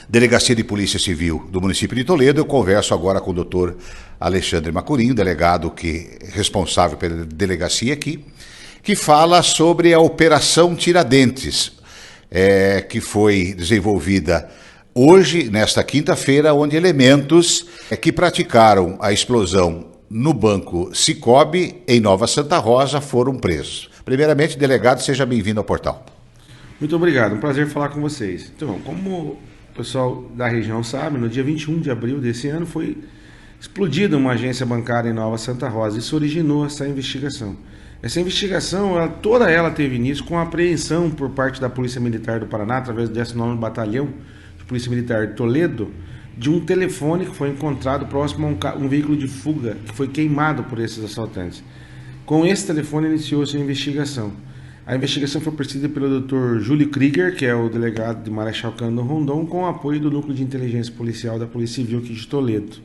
Delegacia de Polícia Civil do município de Toledo. Eu converso agora com o doutor Alexandre Macurim, delegado responsável pela delegacia aqui, que fala sobre a Operação Tiradentes, que foi desenvolvida hoje, nesta quinta-feira, onde elementos que praticaram a explosão no Banco Sicoob, em Nova Santa Rosa, foram presos. Primeiramente, delegado, seja bem-vindo ao portal. Muito obrigado, um prazer falar com vocês. Então, como o pessoal da região sabe, no dia 21 de abril desse ano foi explodida uma agência bancária em Nova Santa Rosa. Isso originou essa investigação. Essa investigação, toda ela teve início com a apreensão por parte da Polícia Militar do Paraná, através do 19º Batalhão de Polícia Militar de Toledo, de um telefone que foi encontrado próximo a um veículo de fuga que foi queimado por esses assaltantes. Com esse telefone iniciou-se a investigação. A investigação foi presidida pelo Dr. Júlio Krieger, que é o delegado de Marechal Cândido Rondon, com o apoio do Núcleo de Inteligência Policial da Polícia Civil aqui de Toledo.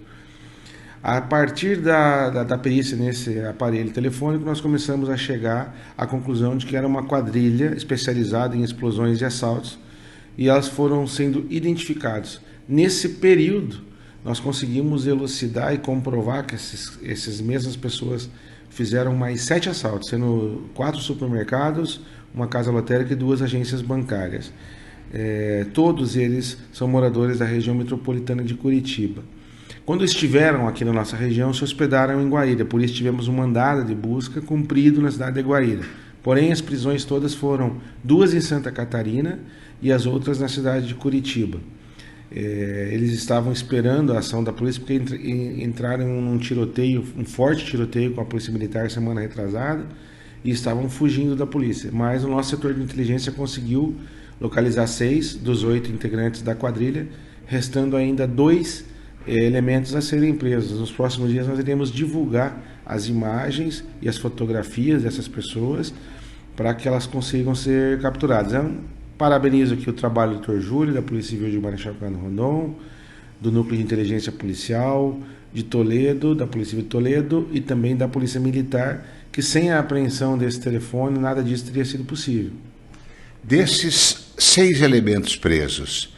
A partir da perícia nesse aparelho telefônico, nós começamos a chegar à conclusão de que era uma quadrilha especializada em explosões e assaltos, e elas foram sendo identificadas. Nesse período, nós conseguimos elucidar e comprovar que essas mesmas pessoas fizeram mais 7 assaltos, sendo 4 supermercados, uma casa lotérica e 2 agências bancárias. Todos eles são moradores da região metropolitana de Curitiba. Quando estiveram aqui na nossa região, se hospedaram em Guaíra, por isso tivemos um mandado de busca cumprido na cidade de Guaíra. Porém, as prisões todas foram 2 em Santa Catarina e as outras na cidade de Curitiba. Eles estavam esperando a ação da polícia porque entraram num tiroteio, um forte tiroteio com a polícia militar semana retrasada e estavam fugindo da polícia. Mas o nosso setor de inteligência conseguiu localizar 6 dos 8 integrantes da quadrilha, restando ainda 2 elementos a serem presos. Nos próximos dias nós iremos divulgar as imagens e as fotografias dessas pessoas para que elas consigam ser capturadas. Parabenizo aqui o trabalho do Dr. Júlio, da Polícia Civil de Marechal Cândido Rondon, do Núcleo de Inteligência Policial de Toledo, da Polícia Civil de Toledo e também da Polícia Militar, que sem a apreensão desse telefone, nada disso teria sido possível. Desses 6 elementos presos,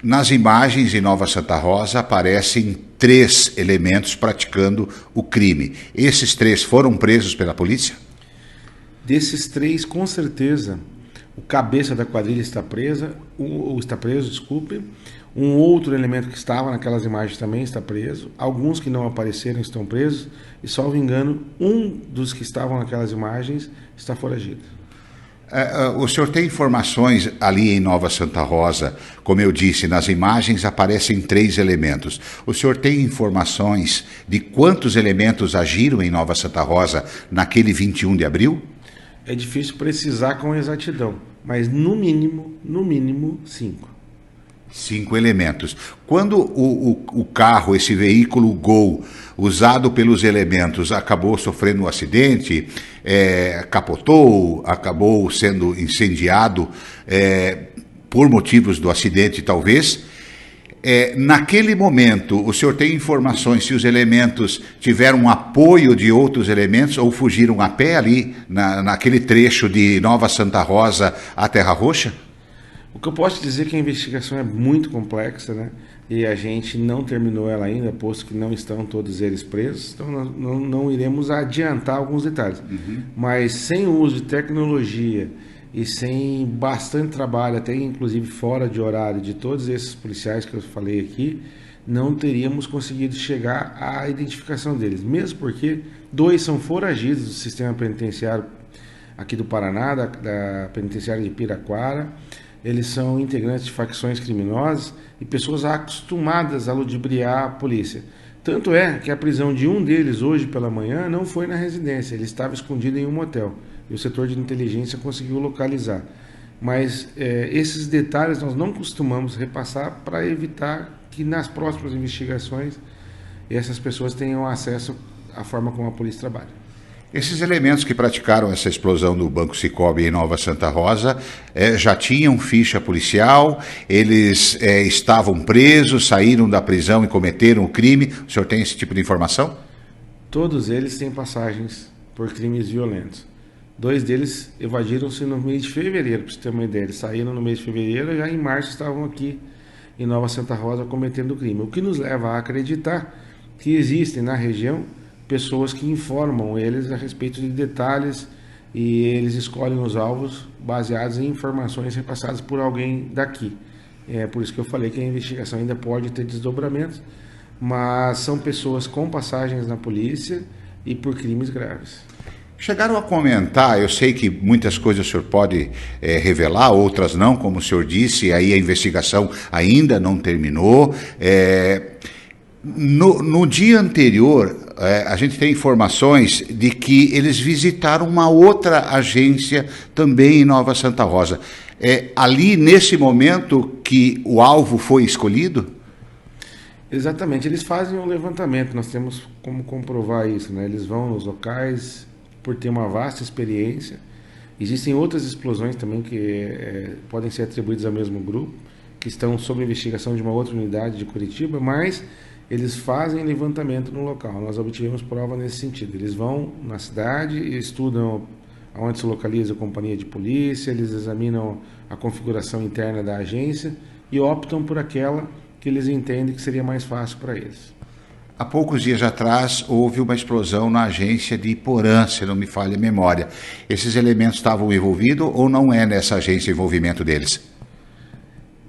nas imagens em Nova Santa Rosa aparecem 3 elementos praticando o crime. Esses 3 foram presos pela polícia? Desses 3, com certeza, o cabeça da quadrilha está preso, desculpe. Um outro elemento que estava naquelas imagens também está preso. Alguns que não apareceram estão presos. E, salvo engano, um dos que estavam naquelas imagens está foragido. O senhor tem informações ali em Nova Santa Rosa, como eu disse, nas imagens aparecem 3 elementos. O senhor tem informações de quantos elementos agiram em Nova Santa Rosa naquele 21 de abril? É difícil precisar com exatidão, mas no mínimo 5. 5 elementos. Quando o carro, esse veículo Gol, usado pelos elementos, acabou sofrendo um acidente, capotou, acabou sendo incendiado por motivos do acidente, talvez, naquele momento, o senhor tem informações se os elementos tiveram apoio de outros elementos ou fugiram a pé ali, naquele trecho de Nova Santa Rosa à Terra Roxa? O que eu posso dizer é que a investigação é muito complexa, né? E a gente não terminou ela ainda, posto que não estão todos eles presos, então nós não iremos adiantar alguns detalhes. Mas sem o uso de tecnologia e sem bastante trabalho, até inclusive fora de horário, de todos esses policiais que eu falei aqui, não teríamos conseguido chegar à identificação deles. Mesmo porque 2 são foragidos do sistema penitenciário aqui do Paraná, da penitenciária de Piraquara. Eles são integrantes de facções criminosas e pessoas acostumadas a ludibriar a polícia. Tanto é que a prisão de um deles hoje pela manhã não foi na residência, ele estava escondido em um motel. E o setor de inteligência conseguiu localizar. Mas esses detalhes nós não costumamos repassar para evitar que nas próximas investigações essas pessoas tenham acesso à forma como a polícia trabalha. Esses elementos que praticaram essa explosão no Banco Sicoob em Nova Santa Rosa já tinham ficha policial, eles estavam presos, saíram da prisão e cometeram o crime. O senhor tem esse tipo de informação? Todos eles têm passagens por crimes violentos. 2 deles evadiram-se no mês de fevereiro, para você ter uma ideia. Eles saíram no mês de fevereiro e já em março estavam aqui em Nova Santa Rosa cometendo crime. O que nos leva a acreditar que existem na região pessoas que informam eles a respeito de detalhes e eles escolhem os alvos baseados em informações repassadas por alguém daqui. É por isso que eu falei que a investigação ainda pode ter desdobramentos, mas são pessoas com passagens na polícia e por crimes graves. Chegaram a comentar, eu sei que muitas coisas o senhor pode revelar, outras não, como o senhor disse, aí a investigação ainda não terminou. No dia anterior, a gente tem informações de que eles visitaram uma outra agência também em Nova Santa Rosa. Ali, nesse momento, que o alvo foi escolhido? Exatamente, eles fazem um levantamento, nós temos como comprovar isso, né? Eles vão nos locais por ter uma vasta experiência. Existem outras explosões também que podem ser atribuídas ao mesmo grupo, que estão sob investigação de uma outra unidade de Curitiba, mas eles fazem levantamento no local. Nós obtivemos prova nesse sentido. Eles vão na cidade, estudam onde se localiza a companhia de polícia, eles examinam a configuração interna da agência e optam por aquela que eles entendem que seria mais fácil para eles. Há poucos dias atrás houve uma explosão na agência de Iporã, se não me falha a memória. Esses elementos estavam envolvidos ou não é nessa agência o envolvimento deles?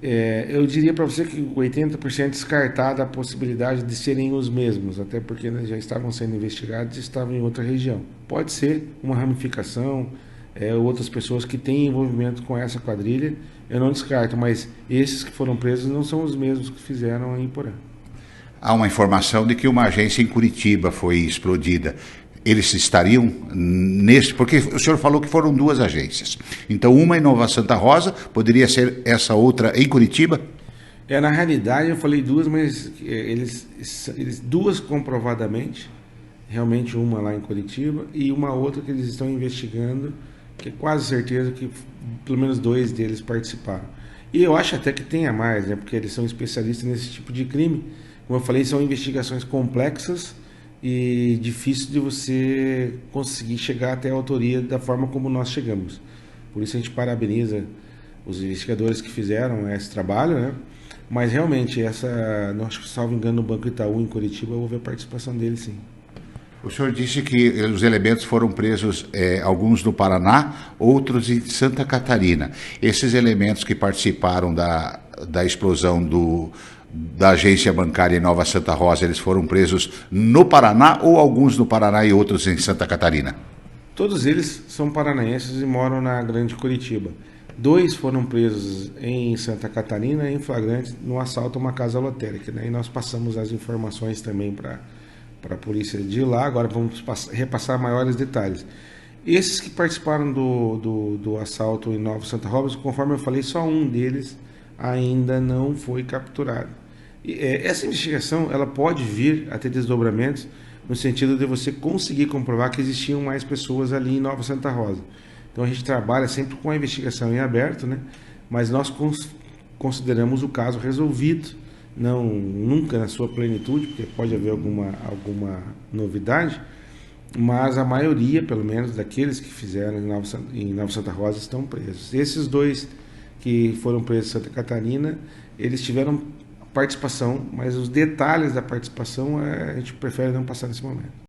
Eu diria para você que 80% descartada a possibilidade de serem os mesmos, até porque já estavam sendo investigados e estavam em outra região. Pode ser uma ramificação, outras pessoas que têm envolvimento com essa quadrilha, eu não descarto, mas esses que foram presos não são os mesmos que fizeram em Iporã. Há uma informação de que uma agência em Curitiba foi explodida. Eles estariam nesse... Porque o senhor falou que foram 2 agências. Então, uma em Nova Santa Rosa, poderia ser essa outra em Curitiba? Na realidade, eu falei 2, mas eles 2 comprovadamente, realmente uma lá em Curitiba, e uma outra que eles estão investigando, que é quase certeza que pelo menos 2 deles participaram. E eu acho até que tenha mais, né, porque eles são especialistas nesse tipo de crime. Como eu falei, são investigações complexas e difícil de você conseguir chegar até a autoria da forma como nós chegamos. Por isso a gente parabeniza os investigadores que fizeram esse trabalho, né? Mas realmente, nós, salvo engano, no Banco Itaú, em Curitiba, houve a participação dele, sim. O senhor disse que os elementos foram presos, alguns no Paraná, outros em Santa Catarina. Esses elementos que participaram da explosão da agência bancária em Nova Santa Rosa, eles foram presos no Paraná ou alguns no Paraná e outros em Santa Catarina? Todos eles são paranaenses e moram na Grande Curitiba. 2 foram presos em Santa Catarina em flagrante no assalto a uma casa lotérica, né? E nós passamos as informações também para a polícia de lá. Agora vamos repassar maiores detalhes. Esses que participaram do assalto em Nova Santa Rosa, conforme eu falei, só um deles ainda não foi capturado. Essa investigação ela pode vir a ter desdobramentos no sentido de você conseguir comprovar que existiam mais pessoas ali em Nova Santa Rosa. Então a gente trabalha sempre com a investigação em aberto, né? Mas nós consideramos o caso resolvido, nunca na sua plenitude, porque pode haver alguma novidade, mas a maioria, pelo menos, daqueles que fizeram em Nova Santa Rosa estão presos. Esses 2 que foram presos em Santa Catarina, eles tiveram participação, mas os detalhes da participação a gente prefere não passar nesse momento.